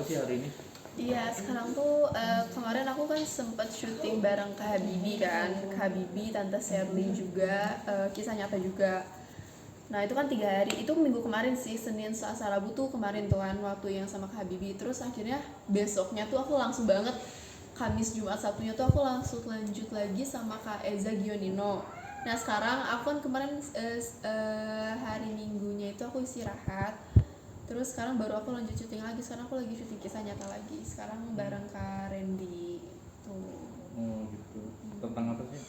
sih hari ini? Iya, sekarang tuh kemarin aku kan sempat syuting bareng Kak Habibie kan, Kak Habibie, Tante Sherly juga, kisah nyata juga. Nah itu kan 3 hari, itu minggu kemarin sih, Senin, Selasa, Rabu tuh kemarin tuh kan waktu yang sama Kak Habibie. Terus akhirnya besoknya tuh aku langsung banget, Kamis, Jumat, Sabtunya tuh aku langsung lanjut lagi sama Kak Eza Gionino. Nah sekarang aku kan kemarin hari Minggunya itu aku istirahat. Terus sekarang baru aku lanjut syuting lagi, sekarang aku lagi syuting kisah nyata lagi. Sekarang bareng Kak Randy tuh. Oh gitu. Tentang apa sih?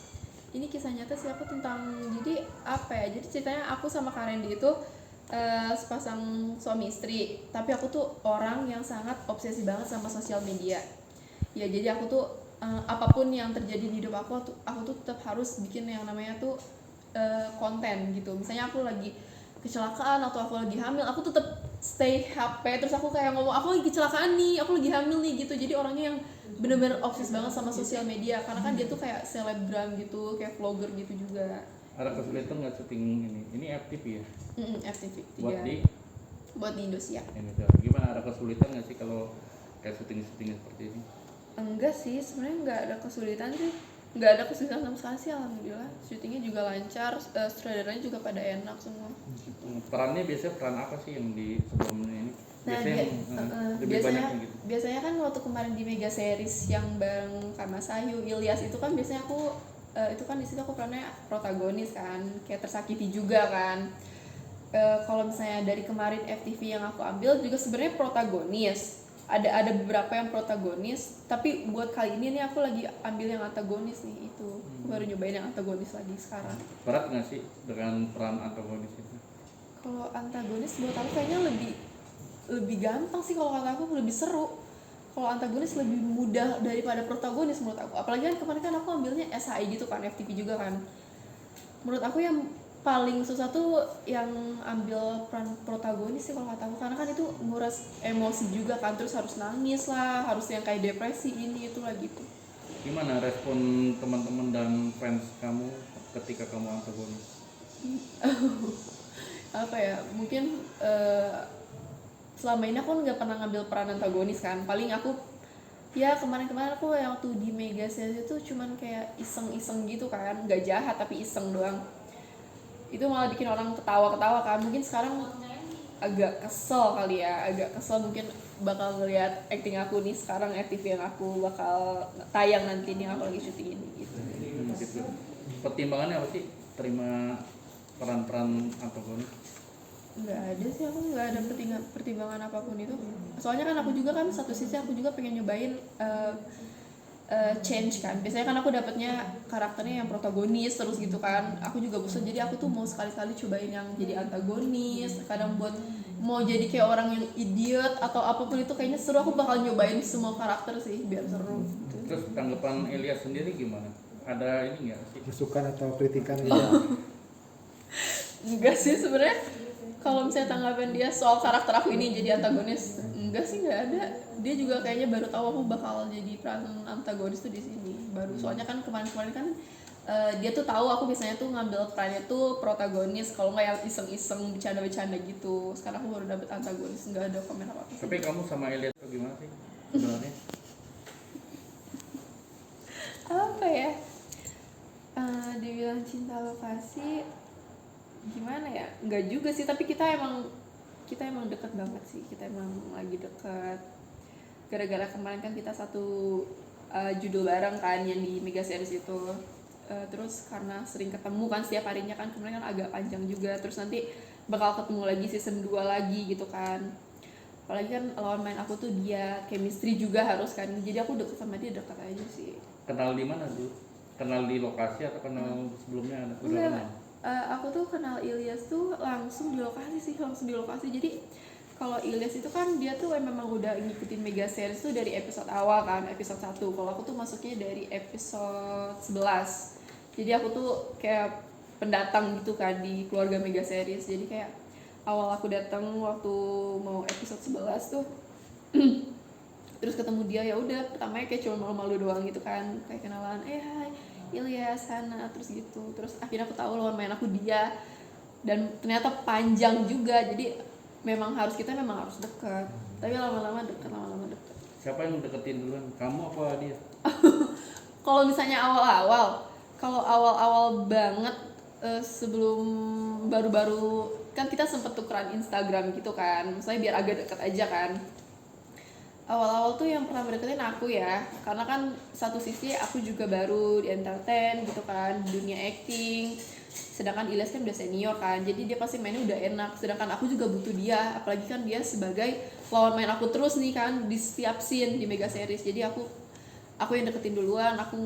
Ini kisah nyata sih aku tentang, jadi apa ya, jadi ceritanya aku sama Kak Randy itu sepasang suami istri. Tapi aku tuh orang yang sangat obsesi banget sama sosial media. Ya jadi aku tuh apapun yang terjadi di hidup aku tuh tetap harus bikin yang namanya tuh konten gitu. Misalnya aku lagi kecelakaan atau aku lagi hamil, aku tetap stay HP, terus aku kayak ngomong aku lagi kecelakaan nih, aku lagi hamil nih gitu. Jadi orangnya yang bener-bener obses banget sama sosial media, karena kan dia tuh kayak selebgram gitu, kayak vlogger gitu juga. Ada kesulitan nggak syuting ini? Ini FTV ya? FTV buat di Indosiar. Gimana, ada kesulitan nggak sih kalau kayak syuting-syuting seperti ini? Enggak sih, sebenarnya nggak ada kesulitan sih, nggak ada kesulitan sama sekali sih, alhamdulillah. Syutingnya juga lancar, sutradaranya juga pada enak semua. Perannya biasanya peran apa sih yang di sebelumnya ini? Biasanya lebih biasanya banyak gitu. biasanya kan waktu kemarin di mega series yang bareng Kama Sayu, Ilyas itu kan biasanya aku itu kan di situ aku perannya protagonis kan, kayak tersakiti juga kan. Kalau misalnya dari kemarin FTV yang aku ambil juga sebenarnya protagonis, ada beberapa yang protagonis, tapi buat kali ini nih aku lagi ambil yang antagonis nih, itu baru nyobain yang antagonis lagi sekarang. Berat nggak sih dengan peran antagonis itu? Kalau antagonis buat aku kayaknya lebih gampang sih, kalau kata aku lebih seru. Kalau antagonis lebih mudah daripada protagonis menurut aku. Apalagi kan kemarin kan aku ambilnya SHI gitu kan, FTV juga kan. Menurut aku yang paling susah tuh yang ambil peran protagonis sih kalau kata aku, karena kan itu nguras emosi juga kan, terus harus nangis lah, harus yang kayak depresi ini itu lah gitu. Gimana respon teman-teman dan fans kamu ketika kamu antagonis? Apa ya, mungkin selama ini aku nggak pernah ngambil peran antagonis kan. Paling aku ya kemarin-kemarin aku yang waktu di mega series itu cuman kayak iseng-iseng gitu kan, nggak jahat tapi iseng doang. Itu malah bikin orang ketawa-ketawa kan. Mungkin sekarang agak kesel kali ya, mungkin bakal ngeliat acting aku nih sekarang, FTV yang aku bakal tayang nanti nih, aku lagi syuting ini gitu. Gitu. Pertimbangannya apa sih terima peran-peran antagonis? Nggak ada sih, aku nggak ada pertimbangan apapun itu. Soalnya kan aku juga kan satu sisi aku juga pengen nyobain change kan. Biasanya kan aku dapetnya karakternya yang protagonis terus gitu kan, aku juga bosan. Jadi aku tuh mau sekali-kali cobain yang jadi antagonis, kadang buat mau jadi kayak orang yang idiot atau apapun itu kayaknya seru. Aku bakal nyobain semua karakter sih biar seru gitu. Terus tanggapan Ilyas sendiri gimana? Ada ini nggak sih? Masukan atau kritikan gitu? Enggak sih sebenarnya, kalau misalnya tanggapan dia soal karakter aku ini jadi antagonis, enggak sih, nggak ada. Dia juga kayaknya baru tahu aku bakal jadi peran antagonis tuh di sini baru. Soalnya kan kemarin kan dia tuh tahu aku biasanya tuh ngambil perannya tuh protagonis, kalau nggak yang iseng-iseng bercanda-bercanda gitu. Sekarang aku baru dapet antagonis, nggak ada komen apa-apa. Tapi kamu sama Ilyas gimana sih sebenarnya? Apa ya? Dibilang cinta lokasi gimana ya? Enggak juga sih, tapi kita emang deket banget sih. Kita emang lagi deket. Gara-gara kemarin kan kita satu judul bareng kan yang di mega series itu. Terus karena sering ketemu kan setiap harinya kan, kemarin kan agak panjang juga. Terus nanti bakal ketemu lagi season 2 lagi gitu kan. Apalagi kan lawan main aku tuh dia, chemistry juga harus kan. Jadi aku deket sama dia, deket aja sih. Kenal di mana dulu? Kenal di lokasi atau kenal sebelumnya ada? Enggak, aku tuh kenal Ilyas tuh langsung di lokasi. Jadi kalau Ilyas itu kan dia tuh memang udah ngikutin mega series tuh dari episode awal kan, episode 1. Kalau aku tuh masuknya dari episode 11. Jadi aku tuh kayak pendatang gitu kan di keluarga mega series. Jadi kayak awal aku datang waktu mau episode 11 tuh terus ketemu dia, ya udah pertamanya kayak cuma malu-malu doang gitu kan, kayak kenalan, hai Ilyas, Hana, terus gitu. Terus akhirnya aku tahu lawan main aku dia, dan ternyata panjang juga. Jadi memang harus dekat, tapi lama-lama dekat. siapa yang deketin duluan? Kamu apa dia? Kalau misalnya awal-awal banget, sebelum baru-baru kan kita sempet tukeran Instagram gitu kan, misalnya biar agak deket aja kan. Awal-awal tuh yang pernah deketin aku ya, karena kan satu sisi aku juga baru di entertain gitu kan, di dunia acting, sedangkan Ilyas kan udah senior kan, jadi dia pasti mainnya udah enak, sedangkan aku juga butuh dia, apalagi kan dia sebagai lawan main aku terus nih kan di setiap scene di mega series. Jadi aku yang deketin duluan, aku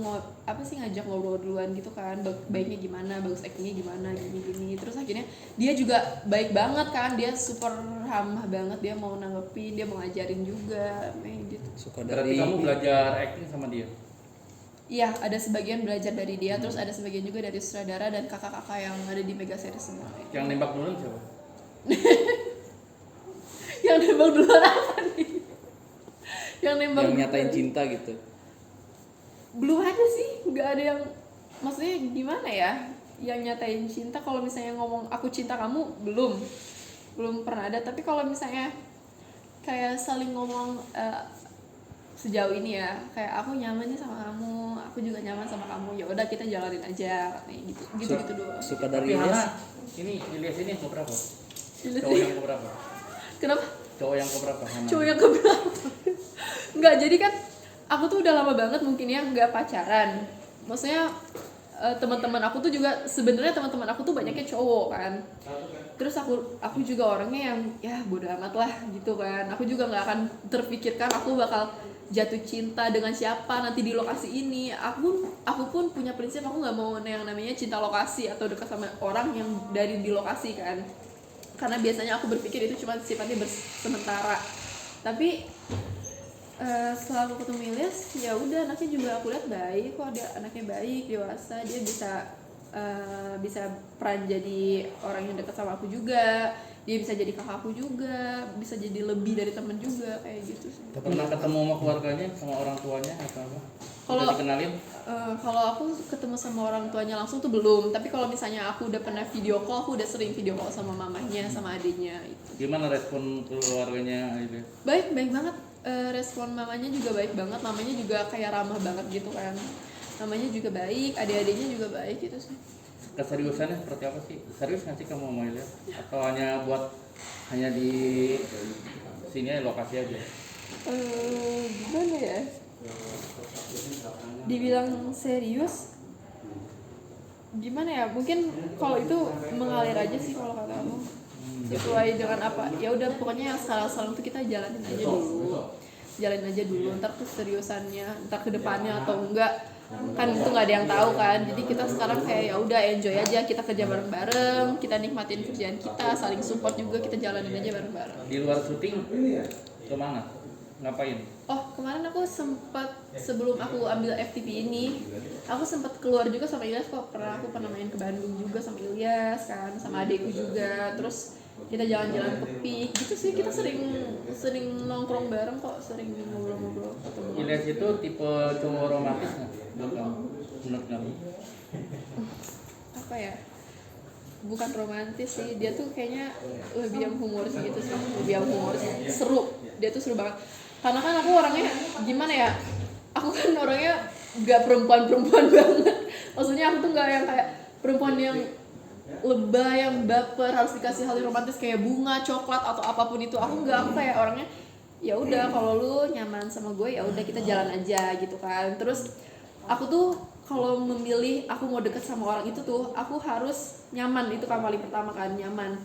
ngajak ngobrol duluan gitu kan, baiknya gimana, bagus actingnya gimana, gini terus akhirnya dia juga baik banget kan, dia super ramah banget, dia mau nanggepin, dia mau ngajarin juga gitu. Suka Berarti dari kamu belajar acting sama dia? Iya, ada sebagian belajar dari dia, terus ada sebagian juga dari sutradara dan kakak-kakak yang ada di mega series semua. Yang nembak duluan siapa? Yang nembak duluan apa nih? Yang nembak yang nyatain duluan. cinta gitu. Belum ada sih, nggak ada yang, maksudnya gimana ya, yang nyatain cinta. Kalau misalnya ngomong aku cinta kamu, belum pernah ada. Tapi kalau misalnya kayak saling ngomong, sejauh ini ya, kayak aku nyaman nih sama kamu, aku juga nyaman sama kamu, ya udah kita jalanin aja katanya gitu doang. Suka Tapi dari Ilyas. Hana, Ilyas ini yang keberapa? Ilyas Cowok ini- yang keberapa? Kenapa? Cowok yang keberapa? Hana? Cowok yang keberapa? Nggak, jadi kan aku tuh udah lama banget mungkin ya nggak pacaran. Maksudnya teman-teman aku tuh juga, sebenarnya teman-teman aku tuh banyaknya cowok kan. Terus aku juga orangnya yang ya bodo amat lah gitu kan. Aku juga nggak akan terpikirkan aku bakal jatuh cinta dengan siapa nanti di lokasi ini. Aku pun punya prinsip, aku nggak mau yang namanya cinta lokasi atau dekat sama orang yang dari di lokasi kan. Karena biasanya aku berpikir itu cuma sifatnya sementara. Tapi setelah aku ketemu Ilyas, ya udah anaknya juga aku lihat baik kok, dia anaknya baik, dewasa, dia bisa peran jadi orang yang dekat sama aku juga, dia bisa jadi kakakku juga, bisa jadi lebih dari teman juga kayak gitu sih. Pernah ketemu sama keluarganya, sama orang tuanya atau apa? Kalau- Udah dikenalin? Kalau aku ketemu sama orang tuanya langsung tuh belum, tapi kalau misalnya aku udah pernah video call, aku udah sering video call sama mamanya, sama adiknya itu. Gimana respon keluarganya Ilyas? Baik banget. Respon mamanya juga baik banget, mamanya juga kayak ramah banget gitu kan, mamanya juga baik, adik-adiknya juga baik gitu sih. Keseriusannya seperti apa sih? Serius nggak sih kamu sama Ilyas? Atau hanya di sini aja, lokasi aja? Gimana ya, dibilang serius gimana ya, mungkin kalau itu mengalir aja sih kalau kata aku, sesuai dengan apa, ya udah pokoknya yang sekarang tuh kita jalanin aja dulu, ntar keseriusannya, ntar kedepannya atau enggak kan itu nggak ada yang tahu kan. Jadi kita sekarang kayak ya udah enjoy aja, kita kerja bareng-bareng, kita nikmatin kerjaan kita, saling support juga, kita jalanin aja bareng-bareng. Di luar syuting kemana? Ngapain? Oh, kemarin aku sempat, sebelum aku ambil FTP ini, aku sempat keluar juga sama Ilyas kok. Aku pernah main ke Bandung juga sama Ilyas kan, sama adekku juga. Terus kita jalan-jalan ke PIK gitu sih, kita sering nongkrong bareng kok, sering ngobrol-ngobrol ketemu. Ilyas itu tipe cowok romantis nggak? Menurut kamu? Menurut kamu? Apa ya? Bukan romantis sih, dia tuh kayaknya lebih yang humoris gitu sih, lebih yang humoris, seru. Dia tuh seru banget. Karena kan aku orangnya gimana ya? Aku kan orangnya gak perempuan banget. Maksudnya aku tuh gak yang kayak perempuan yang lebay, yang baper, harus dikasih hal yang romantis kayak bunga, coklat atau apapun itu. Aku kayak orangnya ya udah, kalau lu nyaman sama gue ya udah kita jalan aja gitu kan. Terus aku tuh kalau memilih aku mau deket sama orang itu tuh aku harus nyaman, itu kan paling pertama kan, nyaman.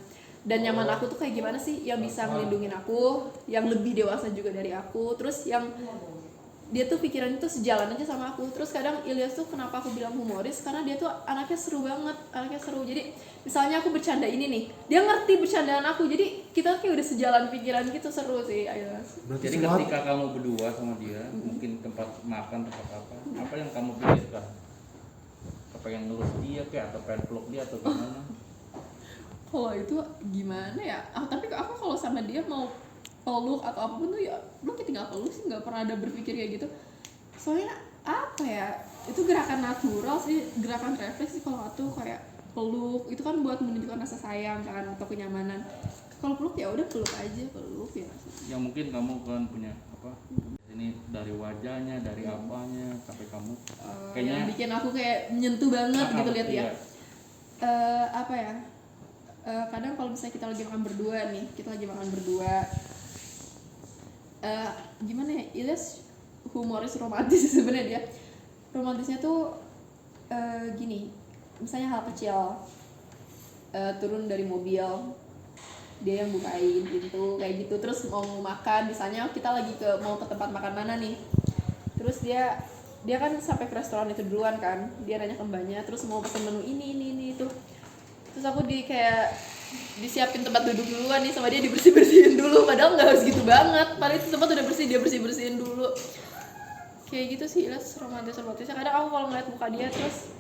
Dan nyaman aku tuh kayak gimana sih, yang bisa ngelindungin aku, yang lebih dewasa juga dari aku, terus yang dia tuh pikirannya tuh sejalan aja sama aku. Terus kadang Ilyas tuh kenapa aku bilang humoris, karena dia tuh anaknya seru banget, anaknya seru. Jadi misalnya aku bercanda ini nih, dia ngerti bercandaan aku, jadi kita kayak udah sejalan pikiran gitu, seru sih Ilyas. Jadi ketika kamu berdua sama dia, mungkin tempat makan, tempat apa yang kamu pikirkan? Pengen ngelus dia kayak, atau pengen peluk dia atau gimana? Kalau itu gimana ya? Tapi aku kalau sama dia mau peluk atau apapun tuh ya lu tinggal peluk sih, nggak pernah ada berpikir kayak gitu. Soalnya apa ya? Itu gerakan natural sih, gerakan refleks sih kalau aku kayak peluk itu kan buat menunjukkan rasa sayang kan atau kenyamanan. Kalau peluk ya udah peluk aja, peluk ya. Yang mungkin kamu kan punya apa? ini dari wajahnya, dari apanya sampai kamu yang bikin aku kayak menyentuh banget gitu lihat ya. iya. Apa ya? Kadang kalau misalnya kita lagi makan berdua nih, gimana ya? Ilyas humoris romantis sebenarnya dia. Romantisnya tuh gini, misalnya hal kecil, turun dari mobil, dia yang bukain pintu kayak gitu. Terus mau makan, misalnya kita lagi mau ke tempat makan mana nih, terus dia kan sampai ke restoran itu duluan kan, dia nanya ke mbaknya, terus mau pesen menu ini itu. Terus aku kayak disiapin tempat duduk duluan nih sama dia, dibersih-bersihin dulu, padahal nggak harus gitu banget, padahal itu tempat udah bersih, dia bersih-bersihin dulu. Kayak gitu sih Ilyas romantisnya. Kadang aku kalau ngeliat muka dia terus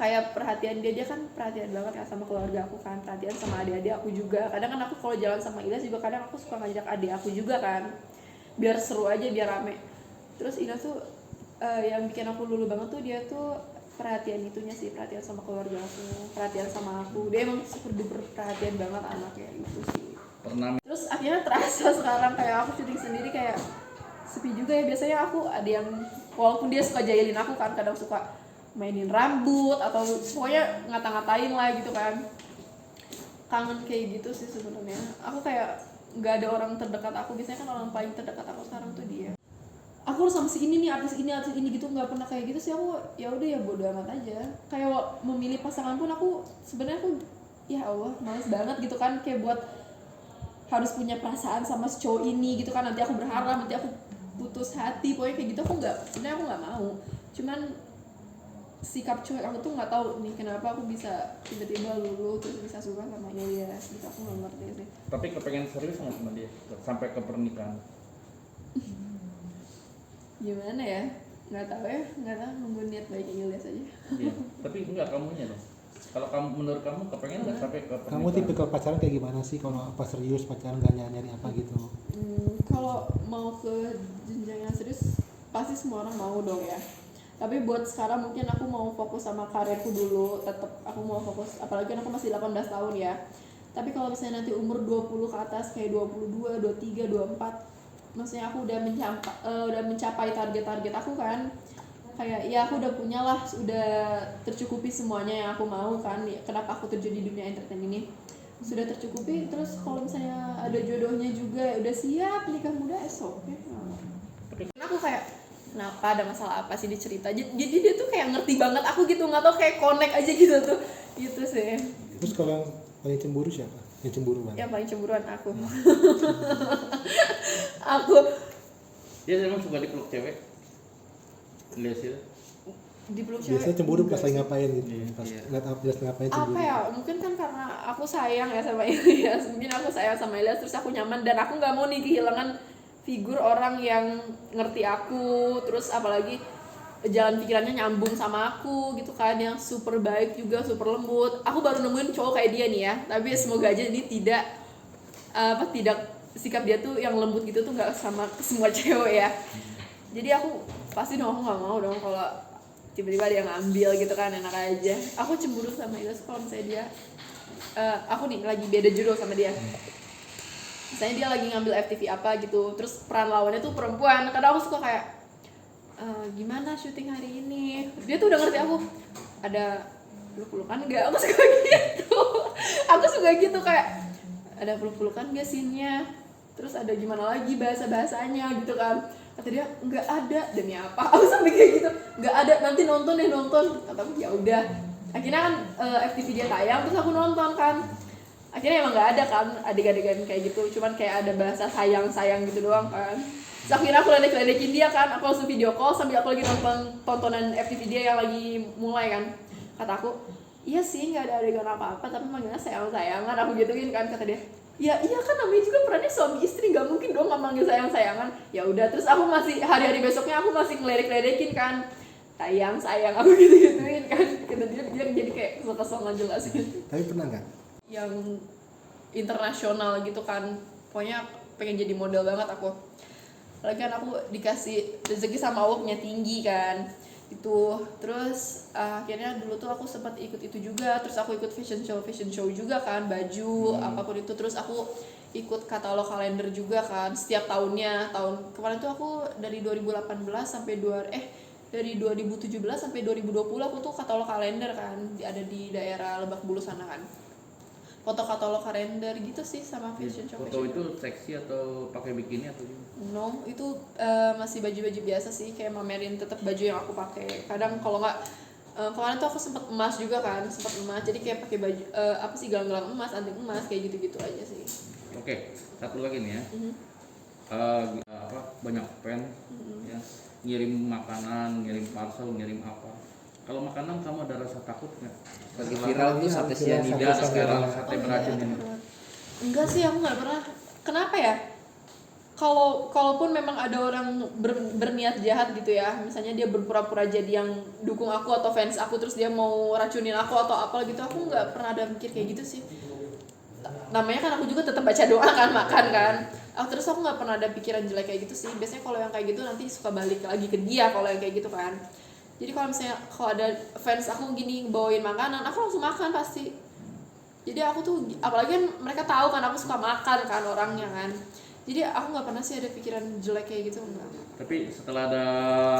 kayak perhatian dia kan perhatian banget ya sama keluarga aku kan, perhatian sama adik-adik aku juga. Kadang kan aku kalau jalan sama Ilyas juga kadang aku suka ngajak adik aku juga kan, biar seru aja, biar rame. Terus Ilyas tuh yang bikin aku lulu banget tuh dia tuh perhatian perhatian sama keluarga aku, perhatian sama aku. Dia emang super duper perhatian banget anaknya gitu sih. Terus akhirnya terasa sekarang kayak aku syuting sendiri kayak sepi juga ya. Biasanya aku ada yang walaupun dia suka jahilin aku kan, kadang suka mainin rambut atau pokoknya ngata-ngatain lah gitu kan. Kangen kayak gitu sih sebenarnya. Aku kayak nggak ada orang terdekat aku. Biasanya kan orang paling terdekat aku sekarang tuh dia. Aku harus sama si ini nih, artis ini gitu, nggak pernah kayak gitu sih aku. Ya udah ya bodo amat aja. Kayak memilih pasangan pun aku sebenarnya aku ya Allah males banget gitu kan, kayak buat harus punya perasaan sama si cowok ini gitu kan, nanti aku berharap, nanti aku putus hati, pokoknya kayak gitu sebenarnya aku nggak mau. Cuman sikap cuek aku tuh nggak tahu nih kenapa aku bisa tiba-tiba lulu terus bisa suka sama dia gitu, aku nggak ngerti sih. Tapi kepengen serius nggak sama dia sampai ke pernikahan? Gimana ya, nggak tahu, nunggu niat baiknya Ilyas aja. Iya. Tapi enggak kamunya dong. Kalau kamu, menurut kamu kepengen nggak sampai ke pernikahan? Kamu tipe ke pacaran kayak gimana sih? Kalau apa serius pacaran nggak nyari apa gitu? Kalau mau ke jenjang yang serius pasti semua orang mau dong ya. Tapi buat sekarang mungkin aku mau fokus sama karirku dulu. Tetap aku mau fokus, apalagi aku masih 18 tahun ya. Tapi kalau misalnya nanti umur 20 ke atas kayak 22, 23, 24, maksudnya aku udah mencapai target-target aku kan. Kayak ya aku udah punya lah, udah tercukupi semuanya yang aku mau kan. Kenapa aku terjun di dunia entertain ini? Sudah tercukupi. Terus kalau misalnya ada jodohnya juga udah siap nikah muda, oke. Aku kayak kenapa, ada masalah apa sih dicerita. Jadi dia tuh kayak ngerti banget aku gitu, nggak tau, kayak connect aja gitu tuh. Gitu sih. Terus kalau yang paling cemburu siapa? Yang cemburu banget? Yang paling cemburuan aku. Aku. Dia emang suka dipeluk cewek. Lihat sih. Dipeluk cewek. Biasanya cemburu pas lagi ngapain gitu. Pas Iya. lihat Ilyas ngapain cemburu. Apa ya? Mungkin kan karena aku sayang ya sama Ilyas. Mungkin aku sayang sama Ilyas terus aku nyaman, dan aku nggak mau nih kehilangan figur orang yang ngerti aku, terus apalagi jalan pikirannya nyambung sama aku gitu kan, yang super baik juga, super lembut. Aku baru nemuin cowok kayak dia nih ya, tapi semoga aja ini tidak sikap dia tuh yang lembut gitu tuh nggak sama ke semua cewek ya. Jadi aku pasti dong, aku nggak mau dong kalau tiba-tiba dia ngambil gitu kan, enak aja. Aku cemburu sama Ilyas kalau misalnya dia aku nih lagi beda judul sama dia. Misalnya dia lagi ngambil FTV apa gitu, terus peran lawannya tuh perempuan. Kadang aku suka kayak gimana syuting hari ini, dia tuh udah ngerti aku ada peluk-pelukan nggak, aku suka gitu. Aku suka gitu kayak ada peluk-pelukan nggak scene-nya, terus ada gimana lagi bahasa-bahasanya gitu kan. Kata dia nggak ada, demi apa? Aku sampai kayak gitu, nggak ada, nanti nonton. Kata aku ya udah. Akhirnya kan FTV dia tayang, terus aku nonton kan. Akhirnya emang nggak ada kan adegan-adegan kayak gitu, cuman kayak ada bahasa sayang gitu doang kan. Terus akhirnya aku ledek-ledekin dia kan, aku langsung video call sambil aku lagi nonton tontonan FTV dia yang lagi mulai kan. Kata aku, iya sih nggak ada adegan apa-apa, tapi manggilnya sayang-sayangan, aku gituin kan. Kata dia, ya iya kan namanya juga perannya suami istri, nggak mungkin dong nggak manggil sayang-sayangan. Ya udah, terus aku masih hari-hari besoknya aku masih ngeledek-ledekin kan, sayang aku gitu-gituin kan. Kata dia jadi kayak kesel-kesel nggak jelas gitu. Tapi pernah nggak? Yang internasional gitu kan, pokoknya pengen jadi model banget aku. Lagi kan aku dikasih rezeki sama Allah punya tinggi kan itu. Terus akhirnya dulu tuh aku sempat ikut itu juga, terus aku ikut fashion show juga kan, baju apapun itu. Terus aku ikut katalog kalender juga kan setiap tahunnya. Tahun kemarin tuh aku dari 2018 sampai dari 2017 sampai 2020 aku tuh katalog kalender kan, ada di daerah Lebak Bulus sana kan. Foto katalog kalender gitu sih sama fashion show. Foto itu seksi atau pakai bikini atau gimana? No, itu masih baju-baju biasa sih, kayak mamerin tetap baju yang aku pakai. Kadang kalau nggak kemarin tuh aku sempat emas juga kan, jadi kayak pakai baju apa sih, gelang-gelang emas, anting emas, kayak gitu-gitu aja sih. Oke, satu lagi nih ya. Banyak fan ya, ngirim makanan, ngirim parcel, ngirim apa. Kalau makanan kamu ada rasa takut nggak? Lagi viral tuh sate cyanida Sate sekarang. sate beracun ini. Enggak sih, aku nggak pernah. Kenapa ya? Kalaupun memang ada orang berniat jahat gitu ya, misalnya dia berpura-pura jadi yang dukung aku atau fans aku, terus dia mau racunin aku atau apa gitu, aku nggak pernah ada mikir kayak gitu sih. Namanya kan aku juga tetap baca doa kan, makan kan. Terus aku nggak pernah ada pikiran jelek kayak gitu sih. Biasanya kalau yang kayak gitu nanti suka balik lagi ke dia kalau yang kayak gitu kan. Jadi kalau misalnya ada fans aku gini bawain makanan, aku langsung makan pasti. Jadi aku tuh, apalagi kan mereka tahu kan aku suka makan kan orangnya kan. Jadi aku nggak pernah sih ada pikiran jelek kayak gitu, enggak. Tapi setelah ada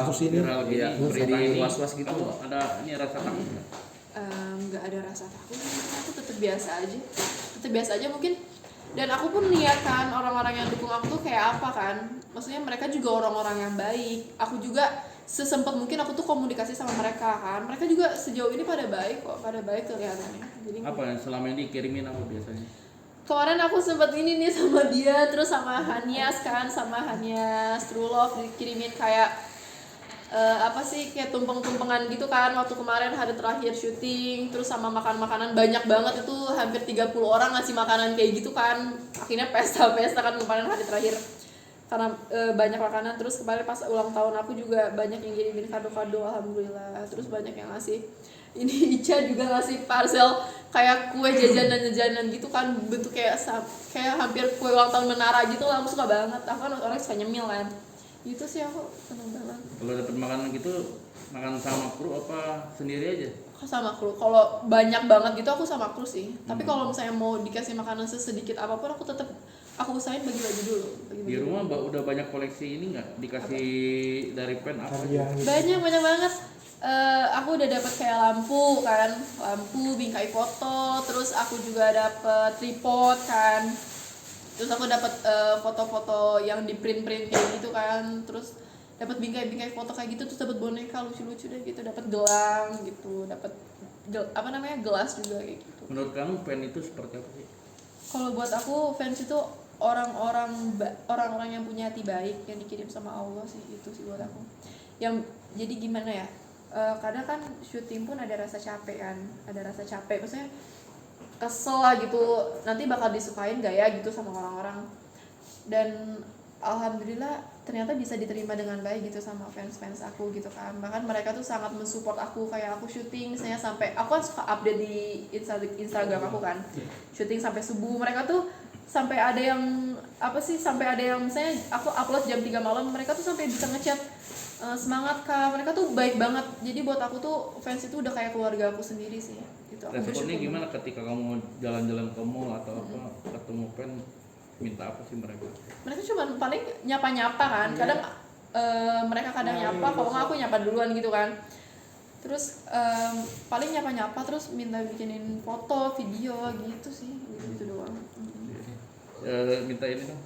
Kasus ini, viral gini, berita ini, was-was gitu. kamu ada ini rasa takut nggak? Nggak ada rasa takut, aku tetap biasa aja mungkin. Dan aku pun lihat kan orang-orang yang dukung aku tuh kayak apa kan, maksudnya mereka juga orang-orang yang baik. Aku juga sesempet mungkin aku tuh komunikasi sama mereka kan, mereka juga sejauh ini pada baik kok, pada baik kelihatannya. Jadi Apa yang selama ini dikirimin apa biasanya? kemarin aku sempat ini nih sama dia, terus sama Hanias kan, sama Hanias True Love dikirimin kayak apa sih, kayak tumpeng-tumpengan gitu kan waktu kemarin hari terakhir syuting. Terus sama makan-makanan banyak banget, itu hampir 30 orang ngasih makanan kayak gitu kan. Akhirnya pesta-pesta kan kemarin hari terakhir karena banyak makanan. Terus kemarin pas ulang tahun aku juga banyak yang ngirimin kado-kado, alhamdulillah. Terus banyak yang ngasih, ini Ica juga ngasih parcel kayak kue jajanan gitu kan, bentuk kayak hampir kue ulang tahun menara gitu lah. Aku suka banget, aku kan orang suka nyemil kan, itu sih aku seneng banget. Kalau dapat makanan gitu, makan sama kru apa sendiri aja? Aku sama kru, kalau banyak banget gitu aku sama kru sih. Tapi kalau misalnya mau dikasih makanan sesedikit apapun, aku usahain bagi-bagi dulu. Di rumah udah banyak koleksi ini nggak? Dikasih dari pen apa? Karya gitu. Banyak banget. Aku udah dapat kayak lampu, bingkai foto, terus aku juga dapat tripod kan, terus aku dapat foto-foto yang di print kayak gitu kan, terus dapat bingkai foto kayak gitu, terus dapat boneka lucu-lucu deh gitu, dapat gelang gitu, dapat gelas juga kayak gitu. Menurut kamu pen itu seperti apa sih? Kalau buat aku fans itu orang-orang yang punya hati baik, yang dikirim sama Allah sih, itu sih buat aku. Yang jadi gimana ya? Kadang kan syuting pun ada rasa capek, maksudnya kesel lah gitu, nanti bakal disukain gak ya gitu sama orang-orang. Dan alhamdulillah ternyata bisa diterima dengan baik gitu sama fans aku gitu kan. Bahkan mereka tuh sangat mensupport aku, kayak aku syuting misalnya sampai, aku kan suka update di Instagram aku kan, syuting sampai subuh, mereka tuh sampai ada yang misalnya aku upload jam 3 malam, mereka tuh sampai bisa ngechat, semangat Kak, mereka tuh baik banget. Jadi buat aku tuh fans itu udah kayak keluarga aku sendiri sih gitu. Aku Responnya bersyukur gimana ketika kamu jalan-jalan ke mall atau apa, ketemu pen, minta apa sih mereka? Mereka cuma paling nyapa-nyapa kan, kadang mereka kadang nyapa, kalau nggak aku nyapa duluan gitu kan. Terus paling nyapa-nyapa, terus minta bikinin foto, video gitu sih, gitu doang. Minta ini dong,